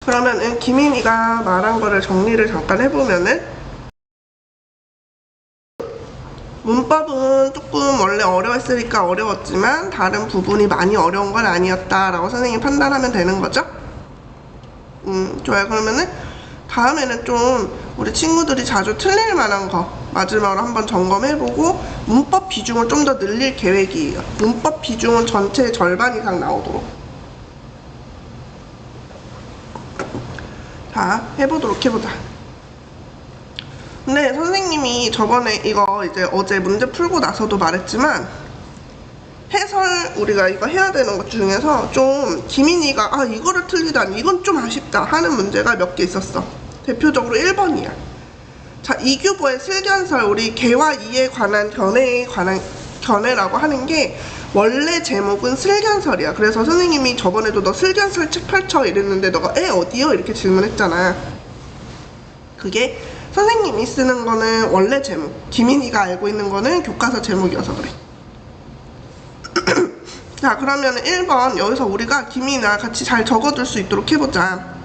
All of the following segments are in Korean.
그러면은 김인이가 말한 거를 정리를 잠깐 해보면은, 문법은 조금 원래 어려웠으니까 어려웠지만 다른 부분이 많이 어려운 건 아니었다 라고 선생님이 판단하면 되는 거죠. 좋아요. 그러면은 다음에는 좀 우리 친구들이 자주 틀릴 만한 거 마지막으로 한번 점검해보고 문법 비중을 좀 더 늘릴 계획이에요. 문법 비중은 전체의 절반 이상 나오도록. 자, 해보도록 해보자. 근데 선생님이 저번에 이거 이제 어제 문제 풀고 나서도 말했지만, 해설 우리가 이거 해야 되는 것 중에서 좀 김인이가 이거를 틀리다니 이건 좀 아쉽다 하는 문제가 몇 개 있었어. 대표적으로 1번이야. 자, 이규보의 슬견설, 우리 개와 이에 관한 견해라고 하는 게 원래 제목은 슬견설이야. 그래서 선생님이 저번에도 너 슬견설 책 펼쳐 이랬는데 너가 어디요? 이렇게 질문했잖아. 그게 선생님이 쓰는 거는 원래 제목, 김인이가 알고 있는 거는 교과서 제목이어서 그래. 자, 그러면 1번 여기서 우리가 김인이랑 같이 잘 적어둘 수 있도록 해보자.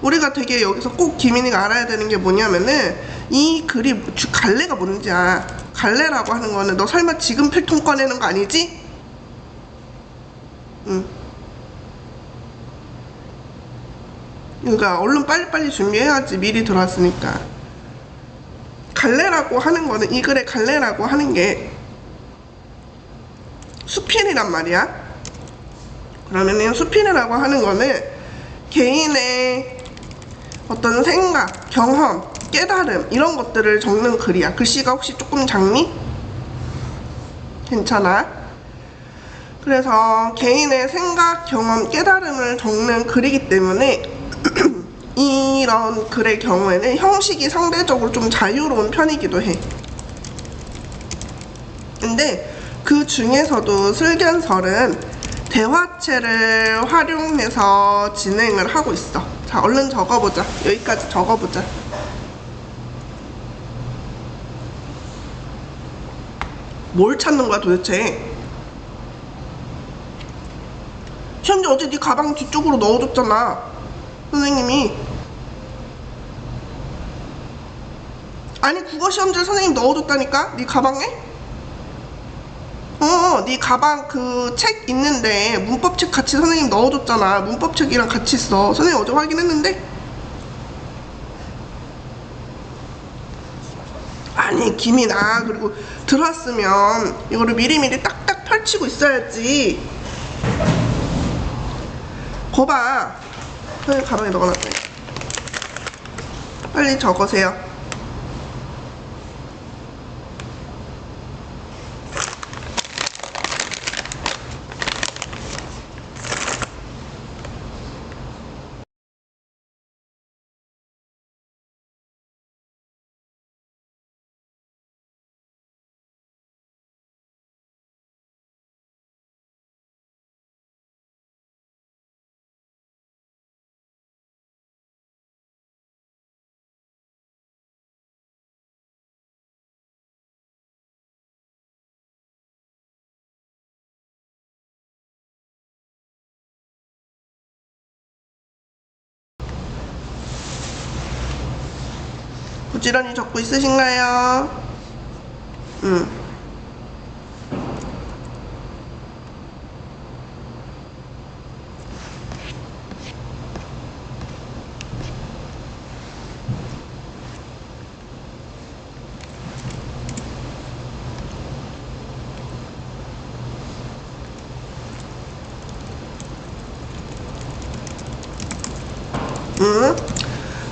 우리가 되게 여기서 꼭 김인이가 알아야 되는 게 뭐냐면은 이 글이 갈래가 뭔지야. 갈래라고 하는 거는 너 설마 지금 필통 꺼내는 거 아니지? 응. 그러니까 얼른 빨리빨리 준비해야지. 미리 들어왔으니까. 갈래라고 하는 거는, 이 글의 갈래라고 하는 게 수필이란 말이야. 그러면은 수필이라고 하는 거는 개인의 어떤 생각, 경험, 깨달음 이런 것들을 적는 글이야. 글씨가 혹시 조금 작니? 괜찮아? 그래서 개인의 생각, 경험, 깨달음을 적는 글이기 때문에 이런 글의 경우에는 형식이 상대적으로 좀 자유로운 편이기도 해. 근데 그 중에서도 슬견설은 대화체를 활용해서 진행을 하고 있어. 자, 얼른 적어보자. 여기까지 적어보자. 뭘 찾는 거야 도대체? 현재 어제 네 가방 뒤쪽으로 넣어줬잖아, 선생님이. 아니, 국어시험지를 선생님 넣어줬다니까? 네 가방에? 네 가방 그 책 있는데 문법책 같이 선생님 넣어줬잖아. 문법책이랑 같이 써. 선생님 어제 확인했는데? 아니, 김이나, 그리고 들어왔으면 이거를 미리미리 딱딱 펼치고 있어야지. 거봐, 선생님 가방에 넣어놨네. 빨리 적으세요. 부지런히 적고 있으신가요?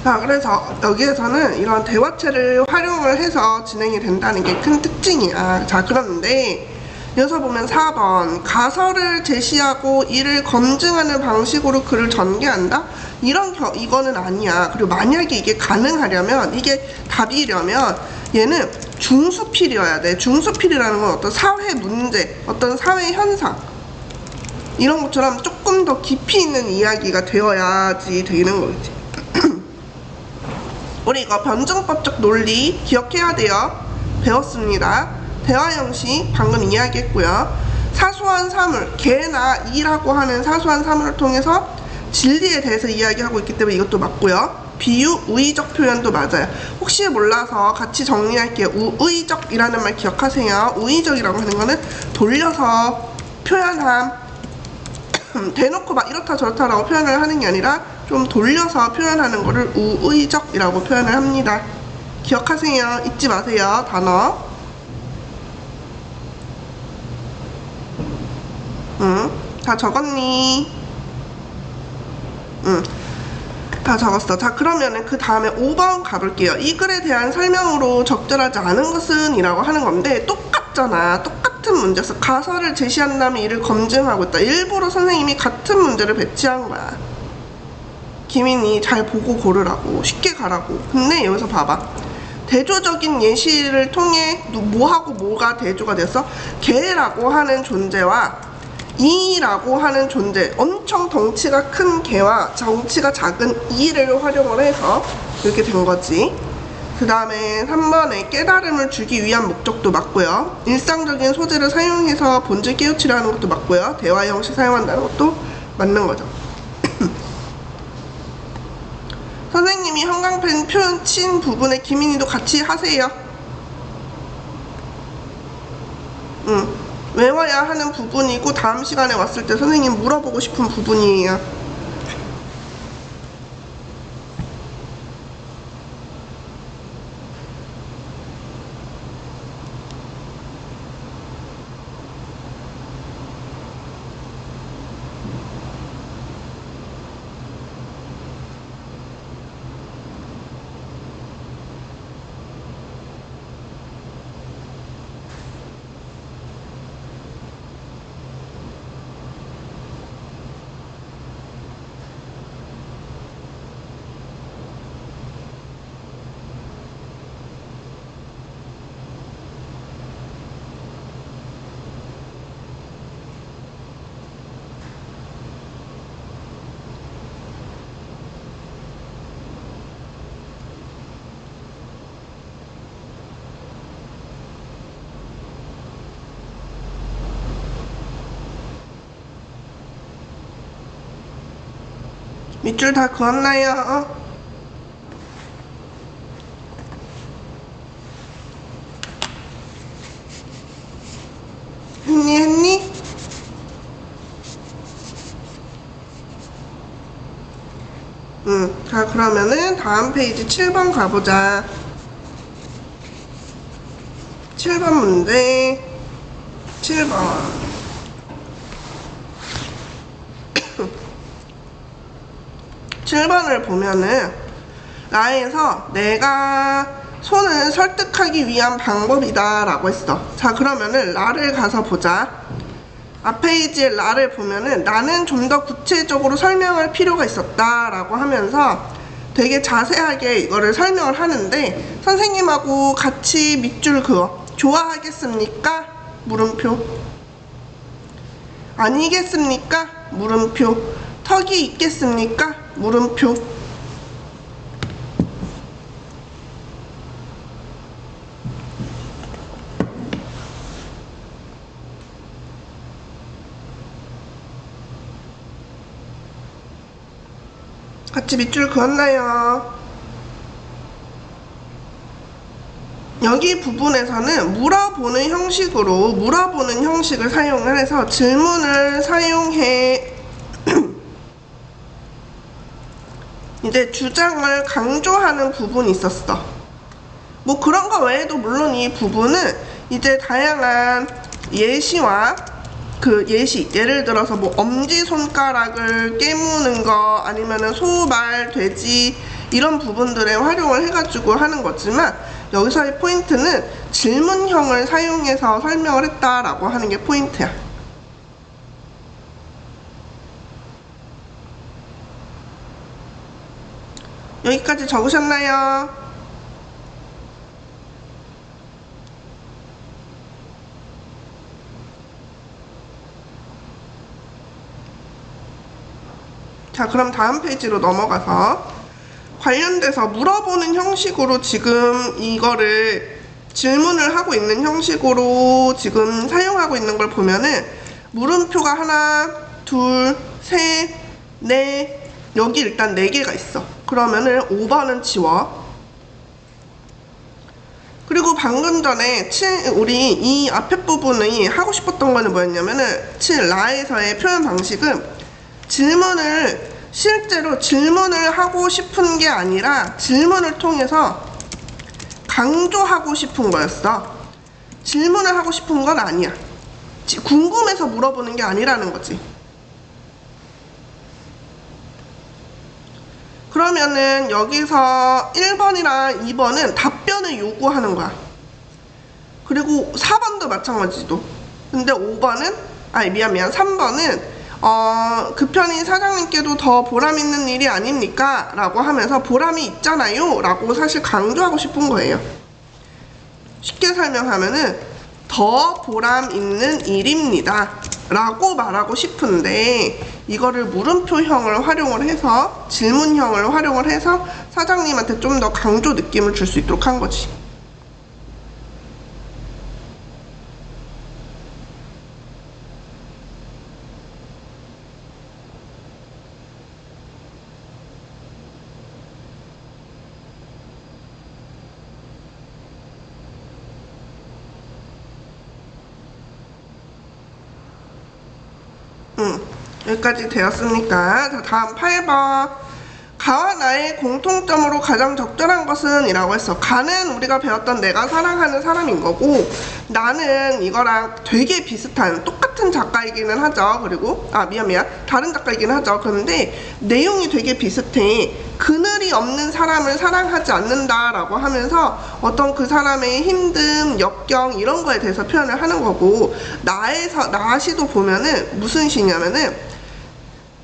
자, 그래서 여기에서는 이런 대화체를 활용을 해서 진행이 된다는 게 큰 특징이야. 자, 그런데 여기서 보면 4번 가설을 제시하고 이를 검증하는 방식으로 글을 전개한다? 이거는 아니야. 그리고 만약에 이게 가능하려면, 이게 답이려면 얘는 중수필이어야 돼. 중수필이라는 건 어떤 사회 문제, 어떤 사회 현상 이런 것처럼 조금 더 깊이 있는 이야기가 되어야지 되는 거지. 우리 이거 변증법적 논리 기억해야 돼요. 배웠습니다. 대화 형식 방금 이야기했고요. 사소한 사물, 개나 이라고 하는 사소한 사물을 통해서 진리에 대해서 이야기하고 있기 때문에 이것도 맞고요. 비유, 우의적 표현도 맞아요. 혹시 몰라서 같이 정리할게요. 우의적이라는 말 기억하세요. 우의적이라고 하는 거는 돌려서 표현함, 대놓고 막 이렇다 저렇다라고 표현을 하는 게 아니라 좀 돌려서 표현하는 거를 우의적이라고 표현을 합니다. 기억하세요. 잊지 마세요. 단어. 다 적었니? 다 적었어. 자, 그러면은 그 다음에 5번 가볼게요. 이 글에 대한 설명으로 적절하지 않은 것은 이라고 하는 건데 똑같잖아. 똑같은 문제였어. 가설을 제시한 다음에 이를 검증하고 있다. 일부러 선생님이 같은 문제를 배치한 거야. 기민이 잘 보고 고르라고, 쉽게 가라고. 근데 여기서 봐봐. 대조적인 예시를 통해 뭐하고 뭐가 대조가 됐어? 개라고 하는 존재와 이라고 하는 존재, 엄청 덩치가 큰 개와 덩치가 작은 이를 활용을 해서 이렇게 된 거지. 그 다음에 3번에 깨달음을 주기 위한 목적도 맞고요. 일상적인 소재를 사용해서 본질 깨우치려 하는 것도 맞고요. 대화 형식 사용한다는 것도 맞는 거죠. 선생님이 형광펜 표현 친 부분에 김인희도 같이 하세요. 외워야 하는 부분이고 다음 시간에 왔을 때 선생님 물어보고 싶은 부분이에요. 밑줄 다 그었나요? 했니? 자, 그러면은 다음 페이지 7번 가보자. 7번 문제. 7번. 7번을 보면은 나에서 내가 손을 설득하기 위한 방법이다 라고 했어. 자, 그러면은 라를 가서 보자. 앞 페이지에 라를 보면은 나는 좀 더 구체적으로 설명할 필요가 있었다 라고 하면서 되게 자세하게 이거를 설명을 하는데 선생님하고 같이 밑줄 그어. 좋아하겠습니까? 물음표. 아니겠습니까? 물음표. 턱이 있겠습니까? 물음표. 같이 밑줄 그었나요? 여기 부분에서는 물어보는 형식을 사용을 해서 질문을 사용해 이제 주장을 강조하는 부분이 있었어. 뭐 그런 거 외에도 물론 이 부분은 이제 다양한 예시와 그 예시, 예를 들어서 뭐 엄지손가락을 깨무는 거 아니면은 소, 말, 돼지 이런 부분들에 활용을 해가지고 하는 거지만 여기서의 포인트는 질문형을 사용해서 설명을 했다라고 하는 게 포인트야. 여기까지 적으셨나요? 자, 그럼 다음 페이지로 넘어가서 관련돼서 물어보는 형식으로 지금 이거를 질문을 하고 있는 형식으로 지금 사용하고 있는 걸 보면은 물음표가 하나, 둘, 셋, 넷, 여기 일단 4개가 있어. 그러면은 5번은 지워. 그리고 방금 전에 우리 이 앞에 부분이 하고 싶었던 거는 뭐였냐면은 라에서의 표현 방식은 실제로 질문을 하고 싶은 게 아니라 질문을 통해서 강조하고 싶은 거였어. 질문을 하고 싶은 건 아니야. 궁금해서 물어보는 게 아니라는 거지. 그러면은 여기서 1번이랑 2번은 답변을 요구하는 거야. 그리고 4번도 마찬가지도. 근데 5번은 미안 3번은 그 편이 사장님께도 더 보람 있는 일이 아닙니까? 라고 하면서 보람이 있잖아요 라고 사실 강조하고 싶은 거예요. 쉽게 설명하면은 더 보람 있는 일입니다 라고 말하고 싶은데 이거를 물음표형을 활용을 해서 질문형을 활용을 해서 사장님한테 좀 더 강조 느낌을 줄 수 있도록 한 거지. 여기까지 되었으니까 자, 다음 8번. 가와 나의 공통점으로 가장 적절한 것은? 이라고 했어. 가는 우리가 배웠던 내가 사랑하는 사람인 거고, 나는 이거랑 되게 비슷한 똑같은 작가이기는 하죠. 그리고 미안 다른 작가이기는 하죠. 그런데 내용이 되게 비슷해. 그늘이 없는 사람을 사랑하지 않는다 라고 하면서 어떤 그 사람의 힘듦, 역경 이런 거에 대해서 표현을 하는 거고, 나시도 보면은 무슨 시냐면은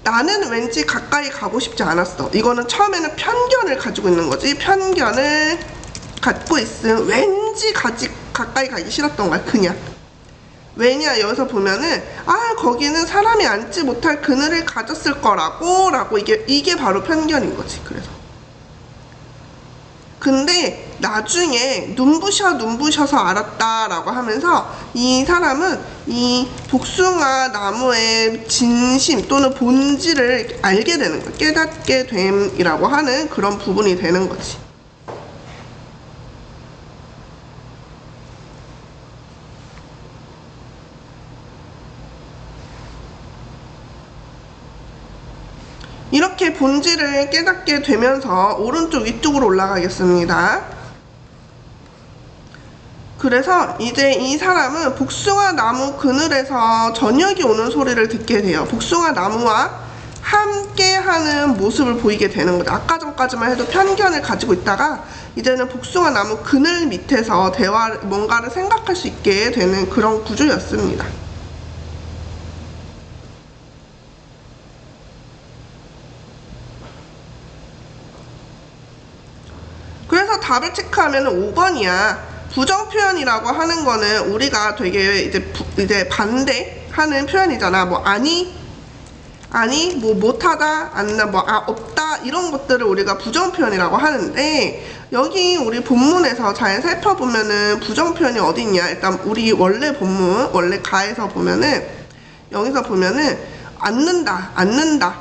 나는 왠지 가까이 가고 싶지 않았어. 이거는 처음에는 편견을 가지고 있는 거지. 편견을 갖고 있음. 왠지 가까이 가기 싫었던 거야. 그냥. 왜냐 여기서 보면은 거기는 사람이 앉지 못할 그늘을 가졌을 거라고 이게 바로 편견인 거지. 그래서 근데 나중에 눈부셔서 알았다 라고 하면서 이 사람은 이 복숭아 나무의 진심 또는 본질을 알게 되는 거야. 깨닫게 됨이라고 하는 그런 부분이 되는 거지. 이렇게 본질을 깨닫게 되면서 오른쪽 위쪽으로 올라가겠습니다. 그래서 이제 이 사람은 복숭아 나무 그늘에서 저녁이 오는 소리를 듣게 돼요. 복숭아 나무와 함께하는 모습을 보이게 되는 거죠. 아까 전까지만 해도 편견을 가지고 있다가 이제는 복숭아 나무 그늘 밑에서 뭔가를 생각할 수 있게 되는 그런 구조였습니다. 그래서 답을 체크하면 5번이야. 부정표현이라고 하는 거는 우리가 되게 이제 반대하는 표현이잖아. 뭐 아니, 뭐 못하다, 아니면 뭐 없다 이런 것들을 우리가 부정표현이라고 하는데 여기 우리 본문에서 잘 살펴보면은 부정표현이 어디 있냐. 일단 우리 원래 본문, 원래 가에서 보면은 여기서 보면은 않는다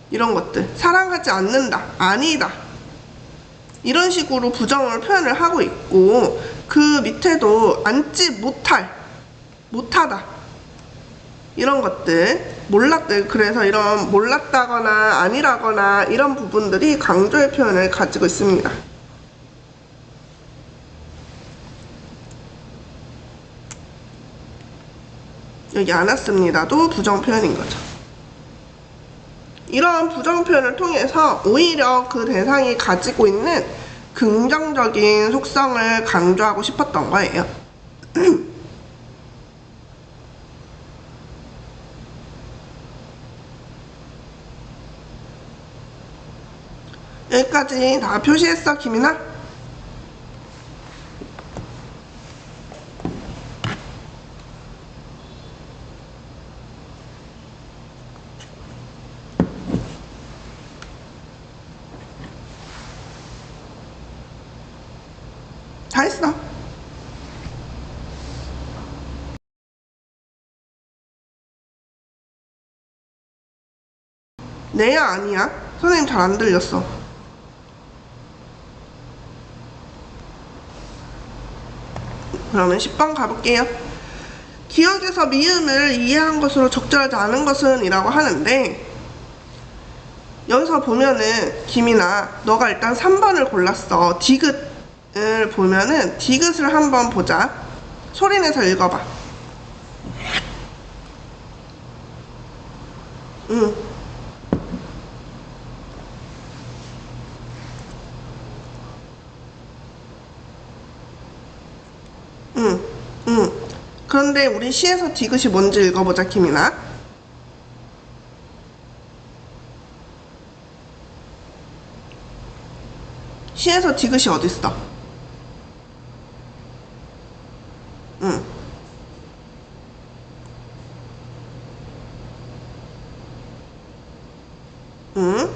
이런 것들, 사랑하지 않는다, 아니다 이런 식으로 부정을 표현을 하고 있고, 그 밑에도 앉지 못하다 이런 것들, 그래서 이런 몰랐다거나 아니라거나 이런 부분들이 강조의 표현을 가지고 있습니다. 여기 안 왔습니다도 부정 표현인 거죠. 이런 부정 표현을 통해서 오히려 그 대상이 가지고 있는 긍정적인 속성을 강조하고 싶었던 거예요. 여기까지 다 표시했어, 김이나? 다 했어. 네야 아니야? 선생님 잘 안 들렸어. 그러면 10번 가볼게요. 기억에서 미음을 이해한 것으로 적절하지 않은 것은 이라고 하는데, 여기서 보면은 김이나 너가 일단 3번을 골랐어. 디귿을 보면은 디귿을 한번 보자. 소리내서 읽어봐. 응. 응. 응. 그런데 우리 시에서 디귿이 뭔지 읽어보자, 김이나. 시에서 디귿이 어딨어? 응. 응?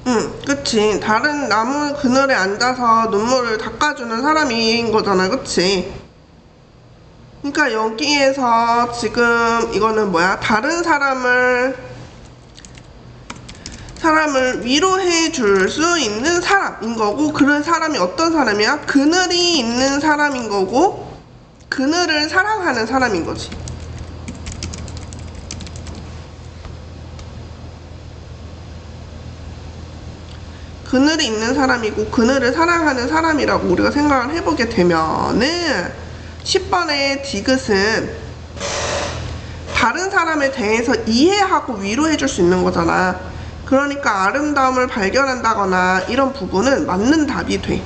응, 그치. 다른 나무 그늘에 앉아서 눈물을 닦아주는 사람인 거잖아, 그치? 그러니까 여기에서 지금 이거는 뭐야? 다른 사람을 위로해 줄 수 있는 사람인 거고, 그런 사람이 어떤 사람이야? 그늘이 있는 사람인 거고, 그늘을 사랑하는 사람인 거지. 그늘이 있는 사람이고 그늘을 사랑하는 사람이라고 우리가 생각을 해보게 되면은 10번의 디귿은 다른 사람에 대해서 이해하고 위로해 줄 수 있는 거잖아. 그러니까 아름다움을 발견한다거나 이런 부분은 맞는 답이 돼.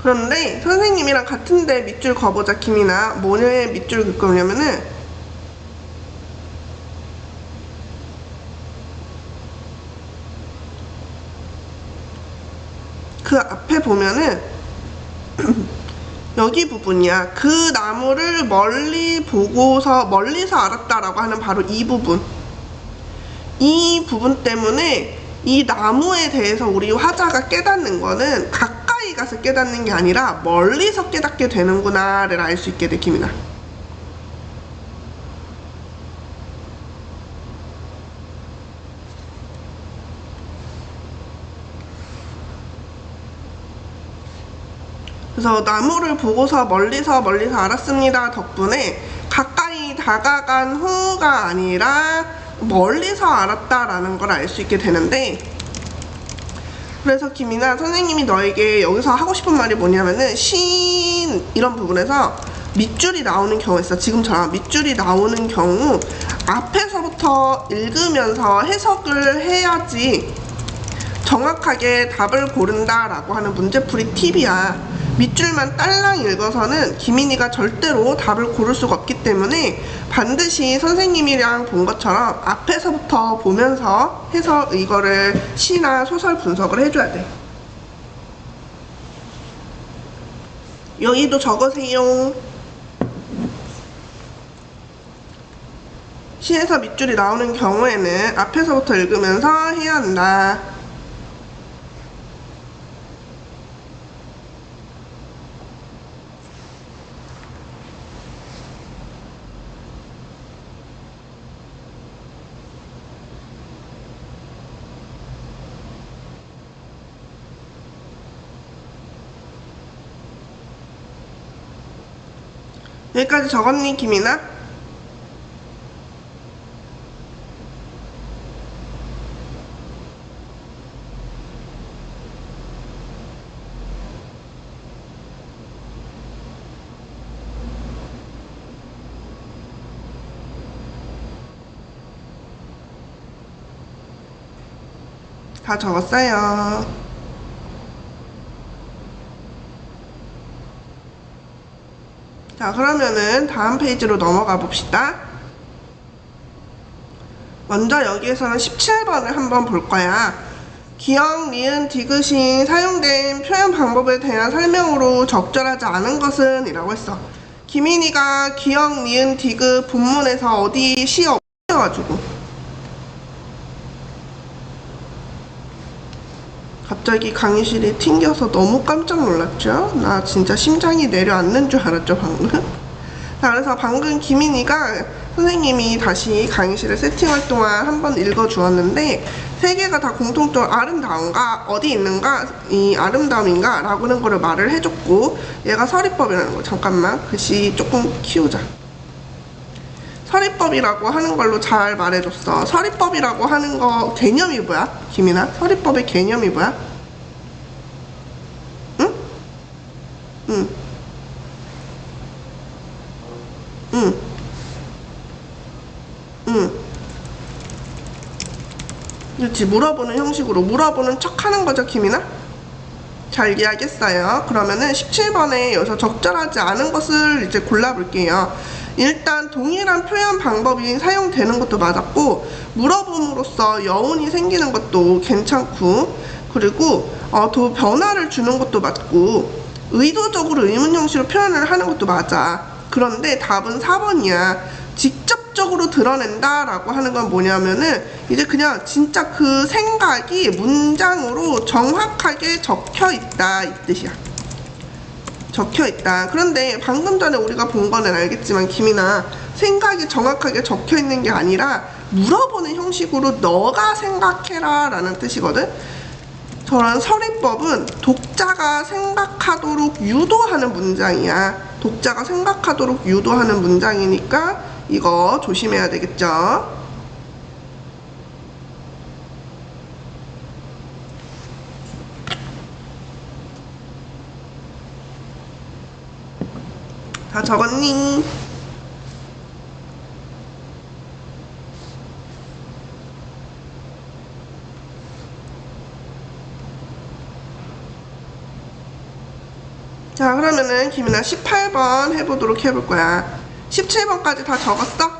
그런데 선생님이랑 같은데 밑줄 그어보자, 김이나. 뭐에 밑줄 그을 거냐면은 그 앞에 보면은 여기 부분이야. 그 나무를 멀리서 알았다라고 하는 바로 이 부분. 이 부분 때문에 이 나무에 대해서 우리 화자가 깨닫는 거는 가까이 가서 깨닫는 게 아니라 멀리서 깨닫게 되는구나를 알 수 있게 돼, 김이나. 그래서 나무를 보고서 멀리서 알았습니다 덕분에 가까이 다가간 후가 아니라 멀리서 알았다라는 걸 알 수 있게 되는데, 그래서 김이나 선생님이 너에게 여기서 하고 싶은 말이 뭐냐면은 시인 이런 부분에서 밑줄이 나오는 경우가 있어. 지금처럼 밑줄이 나오는 경우 앞에서부터 읽으면서 해석을 해야지 정확하게 답을 고른다라고 하는 문제풀이 팁이야. 밑줄만 딸랑 읽어서는 김인이가 절대로 답을 고를 수가 없기 때문에 반드시 선생님이랑 본 것처럼 앞에서부터 보면서 해서 이거를 시나 소설 분석을 해줘야 돼. 여기도 적으세요. 시에서 밑줄이 나오는 경우에는 앞에서부터 읽으면서 해야 한다. 여기까지 적었니, 김이나? 다 적었어요. 자, 그러면은 다음 페이지로 넘어가 봅시다. 먼저 여기에서는 17번을 한번 볼 거야. 기역, 니은, 디귿이 사용된 표현 방법에 대한 설명으로 적절하지 않은 것은 이라고 했어. 김인이가 기역, 니은, 디귿 본문에서 어디 시 없어가지고 갑자기 강의실이 튕겨서 너무 깜짝 놀랐죠? 나 진짜 심장이 내려앉는 줄 알았죠, 방금? 자, 그래서 방금 김인이가 선생님이 다시 강의실을 세팅할 동안 한번 읽어주었는데, 세 개가 다 공통적으로 아름다운가, 어디 있는가, 이 아름다움인가 라고 하는 거를 말을 해줬고, 얘가 서리법이라는 거. 잠깐만, 글씨 조금 키우자. 서리법이라고 하는 걸로 잘 말해줬어. 서리법이라고 하는 거 개념이 뭐야? 김이나? 서리법의 개념이 뭐야? 응? 응. 응. 응. 그렇지. 물어보는 형식으로 물어보는 척 하는 거죠, 김이나? 잘 이해하겠어요? 그러면은 17번에 여기서 적절하지 않은 것을 이제 골라볼게요. 일단 동일한 표현 방법이 사용되는 것도 맞았고, 물어봄으로써 여운이 생기는 것도 괜찮고, 그리고 더 변화를 주는 것도 맞고, 의도적으로 의문 형식으로 표현을 하는 것도 맞아. 그런데 답은 4번이야. 직접적으로 드러낸다 라고 하는 건 뭐냐면은 이제 그냥 진짜 그 생각이 문장으로 정확하게 적혀 있다 이 뜻이야. 적혀 있다. 그런데 방금 전에 우리가 본 거는 알겠지만 김이나, 생각이 정확하게 적혀 있는 게 아니라 물어보는 형식으로 너가 생각해라 라는 뜻이거든. 저런 서리법은 독자가 생각하도록 유도하는 문장이야. 독자가 생각하도록 유도하는 문장이니까 이거 조심해야 되겠죠. 다 적었니? 자, 그러면은 김이나 18번 해보도록 해볼 거야. 17번까지 다 적었어?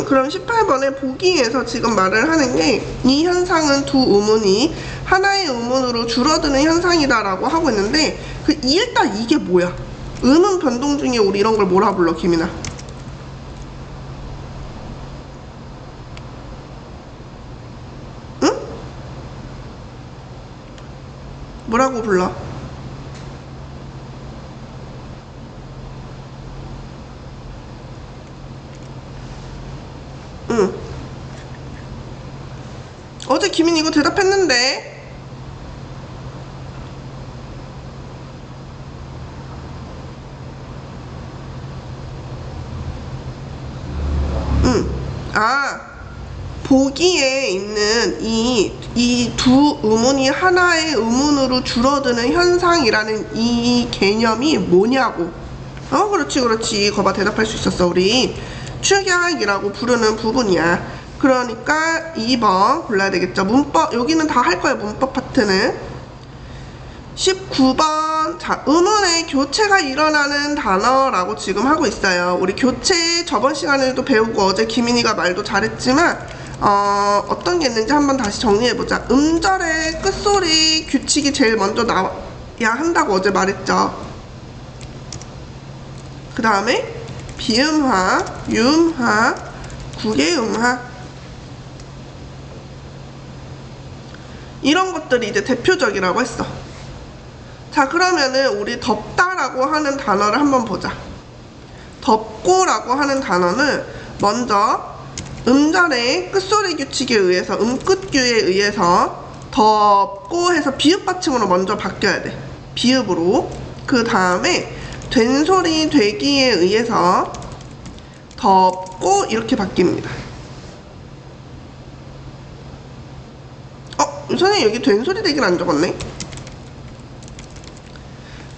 그럼 18번에 보기에서 지금 말을 하는 게, 이 현상은 두 의문이 하나의 의문으로 줄어드는 현상이다 라고 하고 있는데, 일단 이게 뭐야? 의문 변동 중에 우리 이런 걸 뭐라 불러, 김이나? 응? 뭐라고 불러? 응. 어제 김인 이거 대답했는데. 보기에 있는 이 두 의문이 하나의 의문으로 줄어드는 현상이라는 이 개념이 뭐냐고. 그렇지. 거봐, 대답할 수 있었어. 우리 축약이라고 부르는 부분이야. 그러니까 2번 골라야 되겠죠. 문법, 여기는 다 할 거예요. 문법 파트는. 19번. 자, 의문의 교체가 일어나는 단어라고 지금 하고 있어요. 우리 교체 저번 시간에도 배우고 어제 김인이가 말도 잘했지만 어떤 게 있는지 한번 다시 정리해보자. 음절의 끝소리 규칙이 제일 먼저 나와야 한다고 어제 말했죠. 그 다음에 비음화, 유음화, 구개음화, 이런 것들이 이제 대표적이라고 했어. 자, 그러면은 우리 덥다라고 하는 단어를 한번 보자. 덥고라고 하는 단어는 먼저 음절의 끝소리 규칙에 의해서, 음끝규에 의해서 덥고 해서 비읍 받침으로 먼저 바뀌어야 돼. 비읍으로. 그 다음에 된소리 되기에 의해서 덥고 이렇게 바뀝니다. 선생님 여기 된소리 되기를 안 적었네.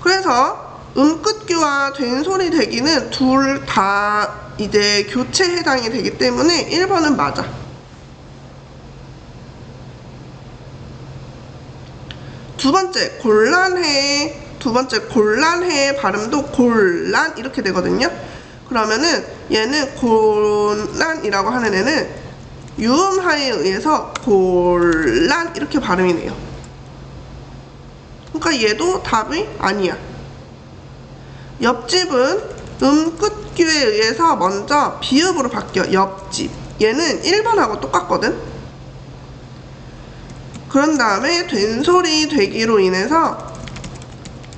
그래서 음끝규와 된소리 되기는 둘 다 이제 교체 해당이 되기 때문에 1번은 맞아. 두 번째 곤란해 발음도 곤란 이렇게 되거든요. 그러면은 얘는 곤란이라고 하는 애는 유음하에 의해서 곤란 이렇게 발음이 돼요. 그러니까 얘도 답이 아니야. 옆집은 끝규에 의해서 먼저 비읍으로 바뀌어. 옆집. 얘는 1번하고 똑같거든. 그런 다음에 된소리 되기로 인해서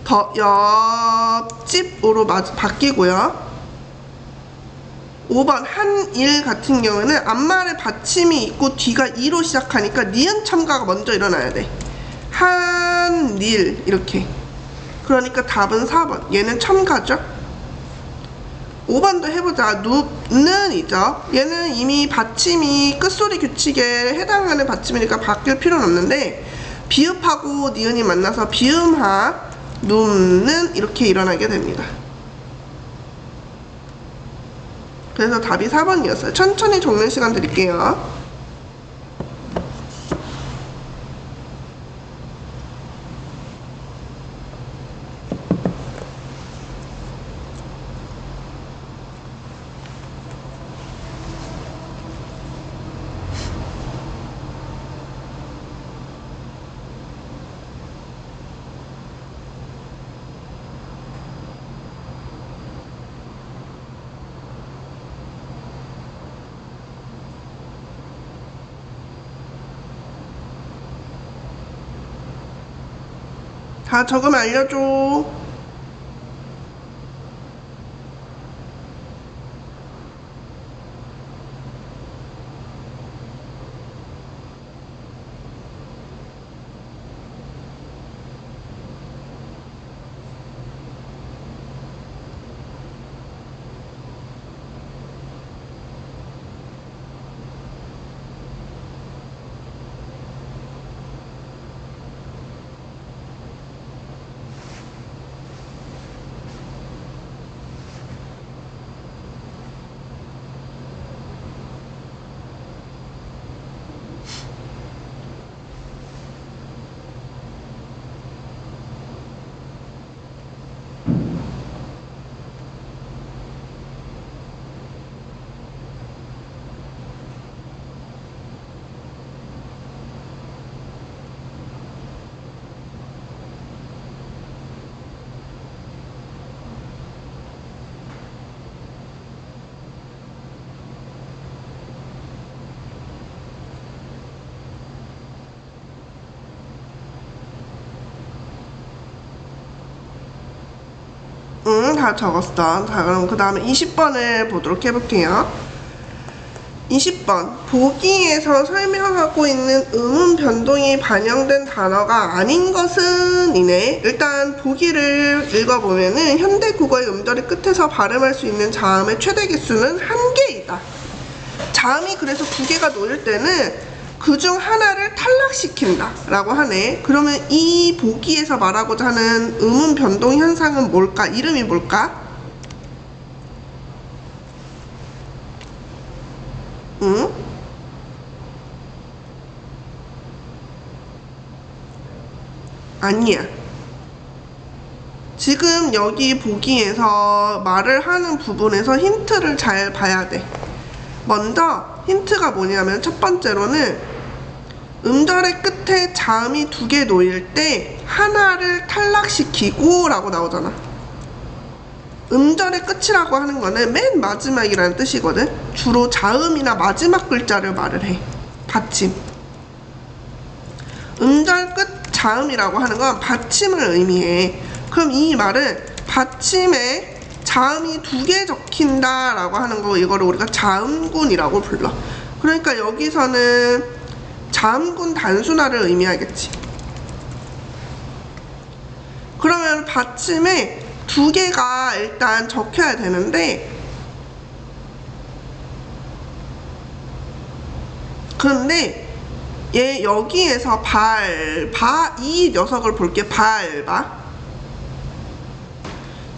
더 옆집으로 바뀌고요. 5번 한일 같은 경우에는 앞말에 받침이 있고 뒤가 이로 시작하니까 니은 첨가가 먼저 일어나야 돼. 한일 이렇게. 그러니까 답은 4번. 얘는 첨가죠. 5번도 해보자. 누는이죠. 얘는 이미 받침이 끝소리 규칙에 해당하는 받침이니까 바뀔 필요는 없는데 비읍하고 니은이 만나서 비음하 누는 이렇게 일어나게 됩니다. 그래서 답이 4번이었어요. 천천히 적는 시간 드릴게요. 다 적으면 알려줘. 응, 다 적었어. 자, 그럼 그 다음에 20번을 보도록 해볼게요. 20번. 보기에서 설명하고 있는 음운 변동이 반영된 단어가 아닌 것은 이네. 일단 보기를 읽어보면은 현대 국어의 음절의 끝에서 발음할 수 있는 자음의 최대 개수는 1개이다. 자음이 그래서 2개가 놓일 때는 그중 하나를 탈락시킨다 라고 하네. 그러면 이 보기에서 말하고자 하는 음운 변동 현상은 뭘까? 이름이 뭘까? 응? 아니야. 지금 여기 보기에서 말을 하는 부분에서 힌트를 잘 봐야 돼. 먼저 힌트가 뭐냐면 첫 번째로는 음절의 끝에 자음이 2개 놓일 때 하나를 탈락시키고 라고 나오잖아. 음절의 끝이라고 하는 거는 맨 마지막이라는 뜻이거든. 주로 자음이나 마지막 글자를 말을 해. 받침. 음절 끝 자음이라고 하는 건 받침을 의미해. 그럼 이 말은 받침에 자음이 2개 적힌다 라고 하는 거, 이거를 우리가 자음군이라고 불러. 그러니까 여기서는 자음군 단순화를 의미하겠지. 그러면 받침에 2개가 일단 적혀야 되는데, 그런데 얘 여기에서 밟아, 이 녀석을 볼게. 밟아.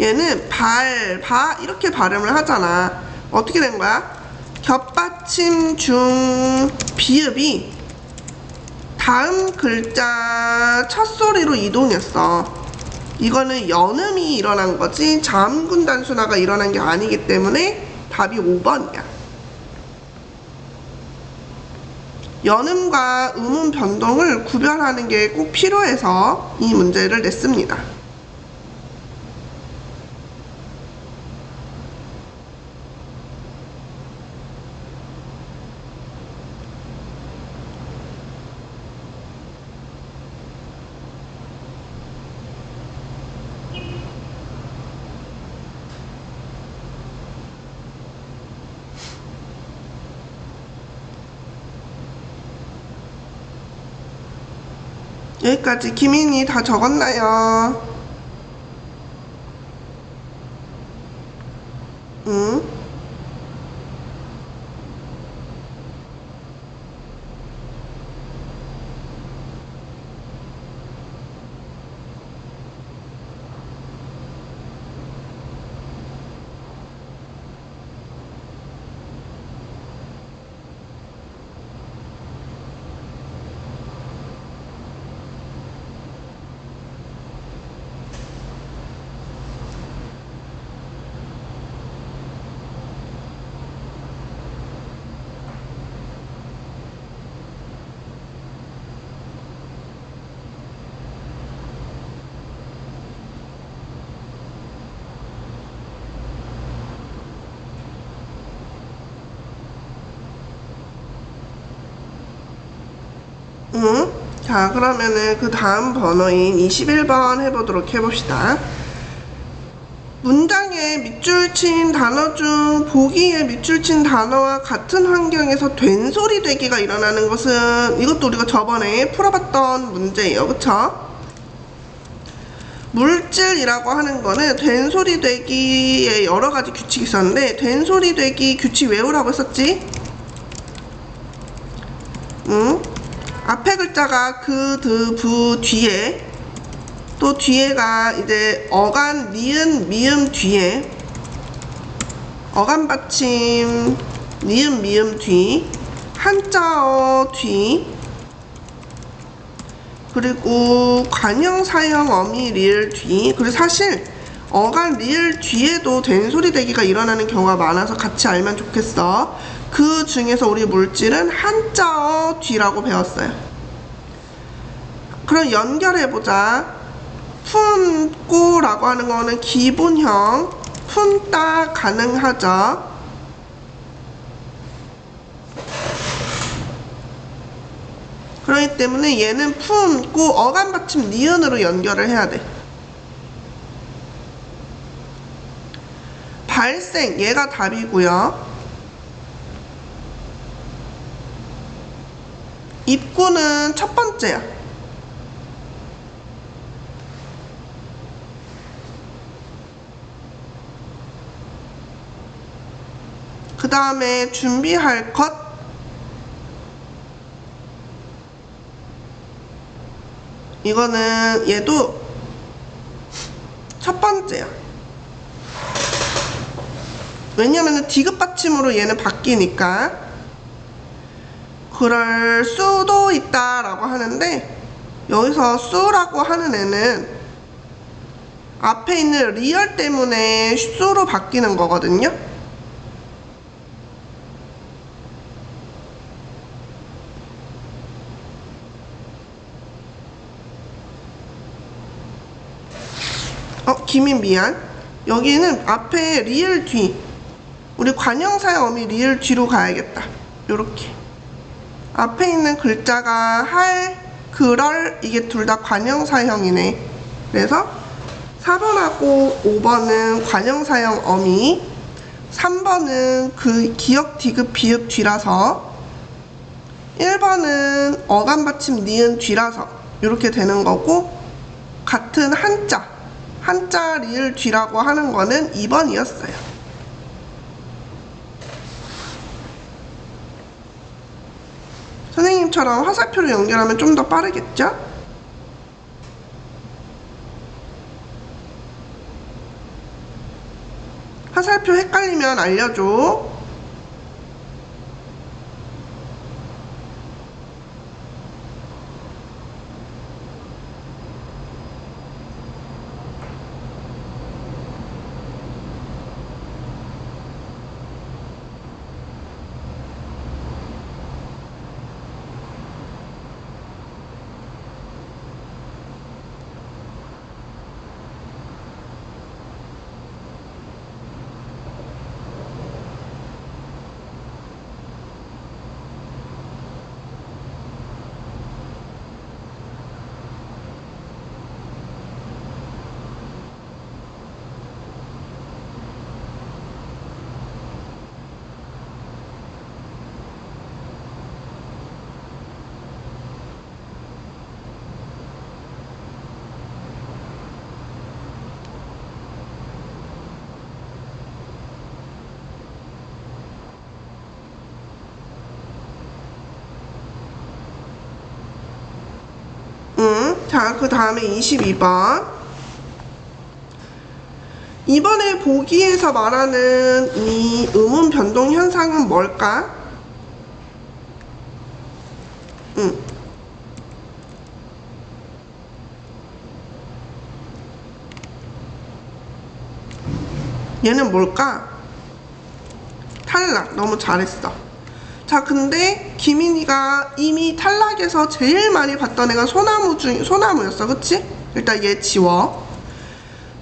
얘는 밟아 이렇게 발음을 하잖아. 어떻게 된 거야? 겹받침 중 비읍이 다음 글자 첫 소리로 이동했어. 이거는 연음이 일어난 거지 자음군 단순화가 일어난 게 아니기 때문에 답이 5번이야. 연음과 음운 변동을 구별하는 게 꼭 필요해서 이 문제를 냈습니다. 여기까지 김인이 다 적었나요? 응? 응? 자, 그러면은 그 다음 번호인 21번 해보도록 해봅시다. 문장에 밑줄 친 단어 중 보기에 밑줄 친 단어와 같은 환경에서 된소리 되기가 일어나는 것은, 이것도 우리가 저번에 풀어봤던 문제예요. 그쵸? 물질이라고 하는 거는 된소리 되기에 여러 가지 규칙이 있었는데, 된소리 되기 규칙 외우라고 했었지? 응? 앞에 글자가 그, 드, 부 뒤에, 또 뒤에가 이제 어간, 니은, 미음 뒤에, 어간 받침, 니은, 미음 뒤, 한자어 뒤, 그리고 관형, 사형, 어미, 리을 뒤. 그리고 사실 어간, 리을 뒤에도 된소리 대기가 일어나는 경우가 많아서 같이 알면 좋겠어. 그 중에서 우리 물질은 한자어 뒤라고 배웠어요. 그럼 연결해보자. 품고라고 하는 거는 기본형, 품따 가능하죠. 그렇기 때문에 얘는 품고 어간 받침 니은으로 연결을 해야 돼. 발생, 얘가 답이고요. 입구는 첫 번째야. 그 다음에 준비할 것, 이거는 얘도 첫 번째야. 왜냐면은 디귿 받침으로 얘는 바뀌니까. 그럴 수도 있다 라고 하는데, 여기서 수라고 하는 애는 앞에 있는 리얼 때문에 수로 바뀌는 거거든요. 김인 미안. 여기는 앞에 리을 뒤, 우리 관형사의 어미 리을 뒤로 가야겠다. 요렇게 앞에 있는 글자가 할, 그럴, 이게 둘 다 관형사형이네. 그래서 4번하고 5번은 관형사형 어미, 3번은 그 기역, 디귿, 비읍 뒤라서, 1번은 어간 받침 니은 뒤라서 이렇게 되는 거고, 같은 한자 리을 뒤라고 하는 거는 2번이었어요. 선생님처럼 화살표로 연결하면 좀 더 빠르겠죠? 화살표 헷갈리면 알려줘. 자, 그 다음에 22번. 이번에 보기에서 말하는 이 음운 변동 현상은 뭘까? 얘는 뭘까? 탈락. 너무 잘했어. 자, 근데 김인이가 이미 탈락에서 제일 많이 봤던 애가 소나무였어. 그치? 일단 얘 지워.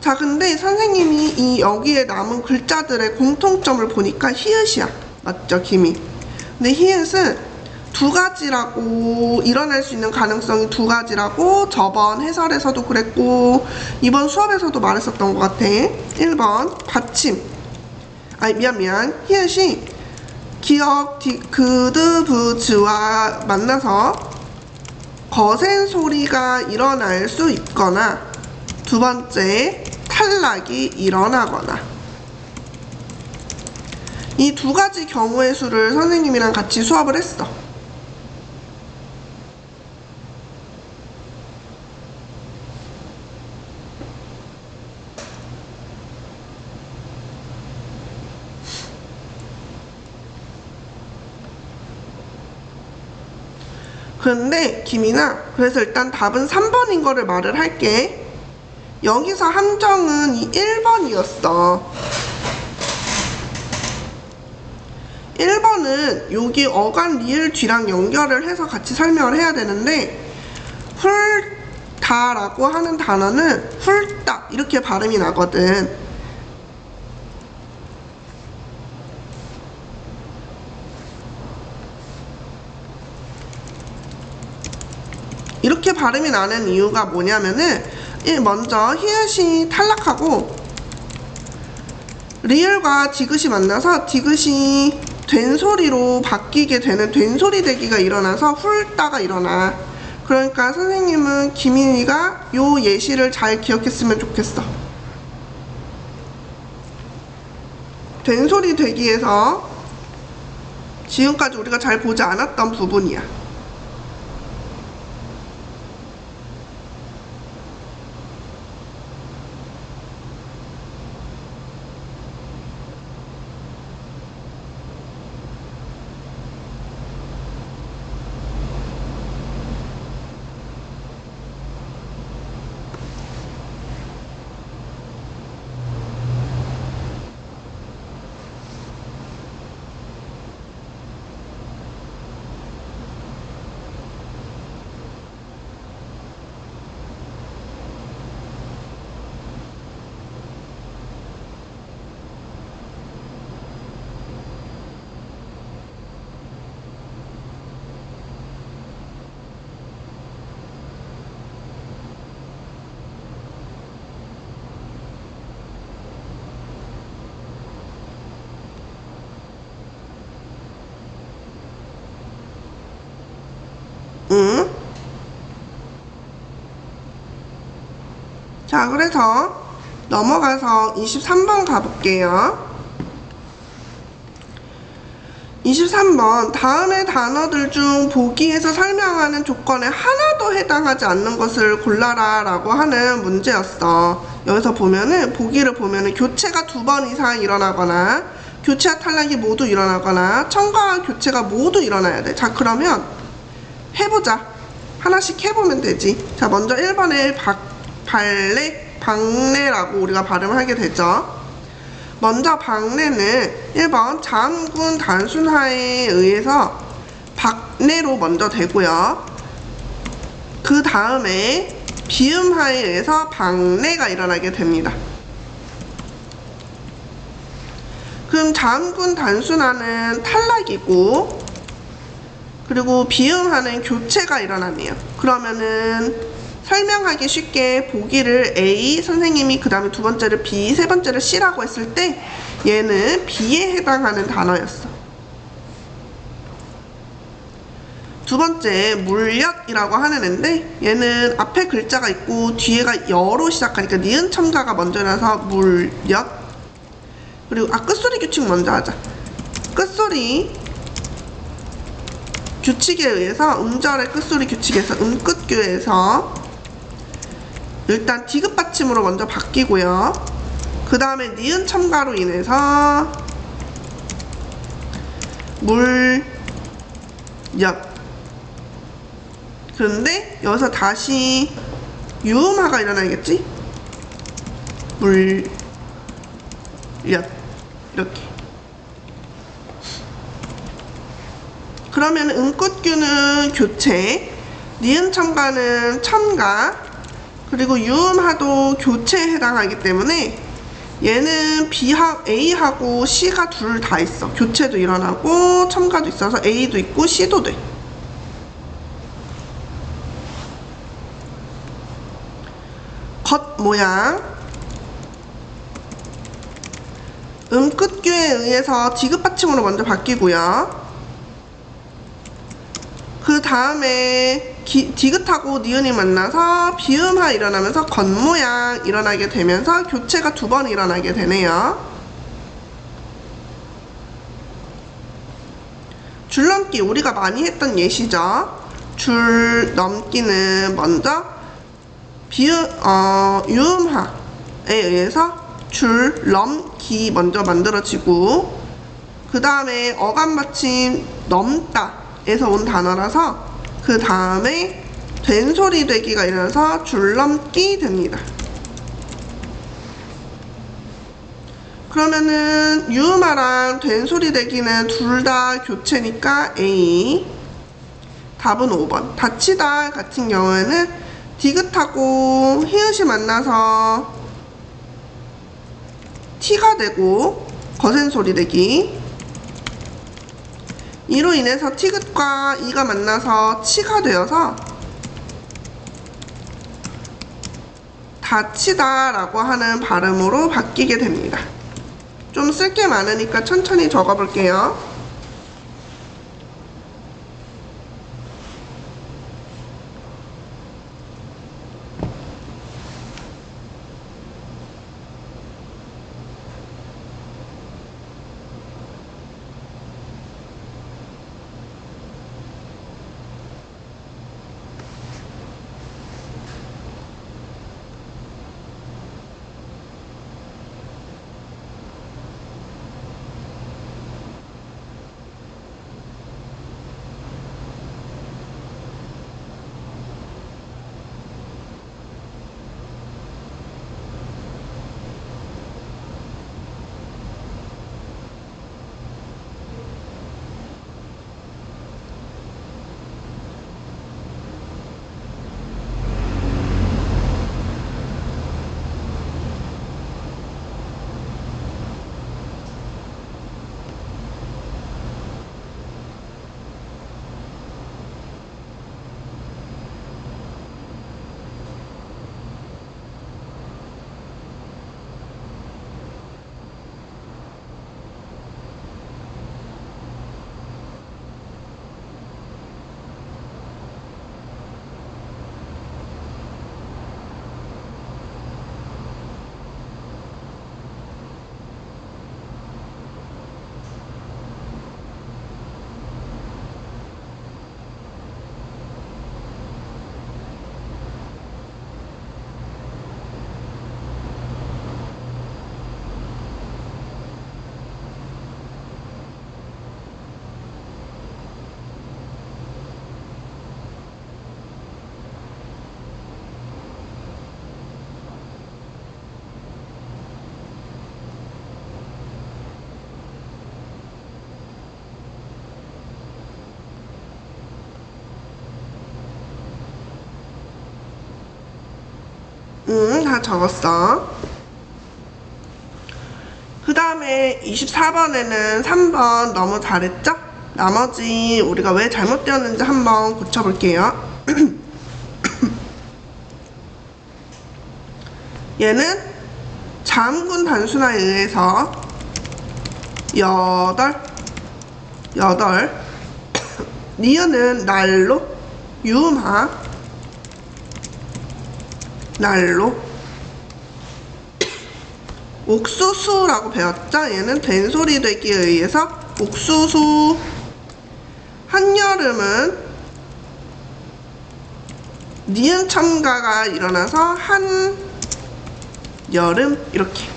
자, 근데 선생님이 이 여기에 남은 글자들의 공통점을 보니까 히읗이야. 맞죠, 김이? 근데 히읗은 두 가지라고, 일어날 수 있는 가능성이 두 가지라고 저번 해설에서도 그랬고 이번 수업에서도 말했었던 것 같아. 1번 받침. 아니, 미안. 히읗이 기역, 디크드, 부츠와 만나서 거센 소리가 일어날 수 있거나, 두 번째, 탈락이 일어나거나. 이 두 가지 경우의 수를 선생님이랑 같이 수업을 했어. 그런데 김이나, 그래서 일단 답은 3번인 거를 말을 할게. 여기서 함정은 이 1번이었어. 1번은 여기 어간 리을 뒤랑 연결을 해서 같이 설명을 해야 되는데, 훌다라고 하는 단어는 훌딱 이렇게 발음이 나거든. 이렇게 발음이 나는 이유가 뭐냐면은, 먼저 히읗이 탈락하고 리을과 디귿이 만나서 디귿이 된소리로 바뀌게 되는 된소리 대기가 일어나서 훌다가 일어나. 그러니까 선생님은 김인이가 요 예시를 잘 기억했으면 좋겠어. 된소리 대기에서 지금까지 우리가 잘 보지 않았던 부분이야. 자, 그래서 넘어가서 23번 가볼게요. 23번, 다음의 단어들 중 보기에서 설명하는 조건에 하나도 해당하지 않는 것을 골라라 라고 하는 문제였어. 여기서 보면은, 보기를 보면은 교체가 2번 이상 일어나거나, 교체와 탈락이 모두 일어나거나, 첨가와 교체가 모두 일어나야 돼. 자, 그러면 해보자. 하나씩 해보면 되지. 자, 먼저 1번에 박내라고 우리가 발음을 하게 되죠. 먼저 박내는 1번 자음군 단순화에 의해서 박내로 먼저 되고요. 그 다음에 비음화에 의해서 박내가 일어나게 됩니다. 그럼 자음군 단순화는 탈락이고, 그리고 비음화는 교체가 일어나네요. 그러면은 설명하기 쉽게 보기를 A, 선생님이 그 다음에 두 번째를 B, 세 번째를 C라고 했을 때 얘는 B에 해당하는 단어였어. 두 번째 물엿이라고 하는 애인데, 얘는 앞에 글자가 있고 뒤에가 여로 시작하니까 니은 첨가가 먼저 나서 물엿. 그리고 끝소리 규칙 먼저 하자. 끝소리 규칙에 의해서, 음절의 끝소리 규칙에서, 음끝교에서 일단 디귿 받침으로 먼저 바뀌고요. 그 다음에 니은 첨가로 인해서 물, 엿. 그런데 여기서 다시 유음화가 일어나겠지? 물, 엿. 이렇게. 그러면 음꽃규는 교체, 니은 첨가는 첨가, 그리고 유음화도 교체에 해당하기 때문에 얘는 A하고 C가 둘 다 있어. 교체도 일어나고 첨가도 있어서 A도 있고 C도 돼. 겉 모양, 음끝규에 의해서 디귿 받침으로 먼저 바뀌고요. 그 다음에 디귿하고 니은이 만나서 비음화 일어나면서 겉모양 일어나게 되면서 교체가 두 번 일어나게 되네요. 줄넘기 우리가 많이 했던 예시죠. 줄넘기는 먼저 유음화에 의해서 줄넘기 먼저 만들어지고, 그 다음에 어감받침 넘다 에서 온 단어라서 그 다음에 된소리 되기가 일어나서 줄넘기 됩니다. 그러면은 유음화랑 된소리 되기는 둘 다 교체니까 A. 답은 5번. 다치다 같은 경우에는 디귿하고 히읗이 만나서 T가 되고 거센 소리 되기, 이로 인해서 티귿과 이가 만나서 치가 되어서 다치다 라고 하는 발음으로 바뀌게 됩니다. 좀 쓸 게 많으니까 천천히 적어 볼게요. 다 적었어. 그 다음에 24번에는 3번 너무 잘했죠? 나머지 우리가 왜 잘못되었는지 한번 고쳐볼게요. 얘는 자음군 단순화에 의해서 여덟 니은은 날로 유음화 날로 옥수수라고 배웠죠? 얘는 된소리 되기에 의해서 옥수수. 한여름은 니은 첨가가 일어나서 한 여름 이렇게.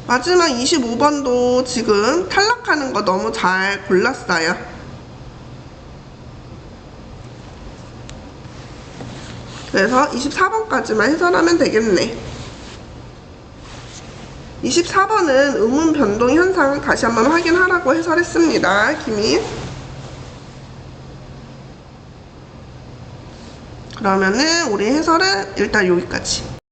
마지막 25번도 지금 탈락하는 거 너무 잘 골랐어요. 그래서 24번까지만 해설하면 되겠네. 24번은 음운 변동 현상 다시 한번 확인하라고 해설했습니다. 김이. 그러면은 우리 해설은 일단 여기까지.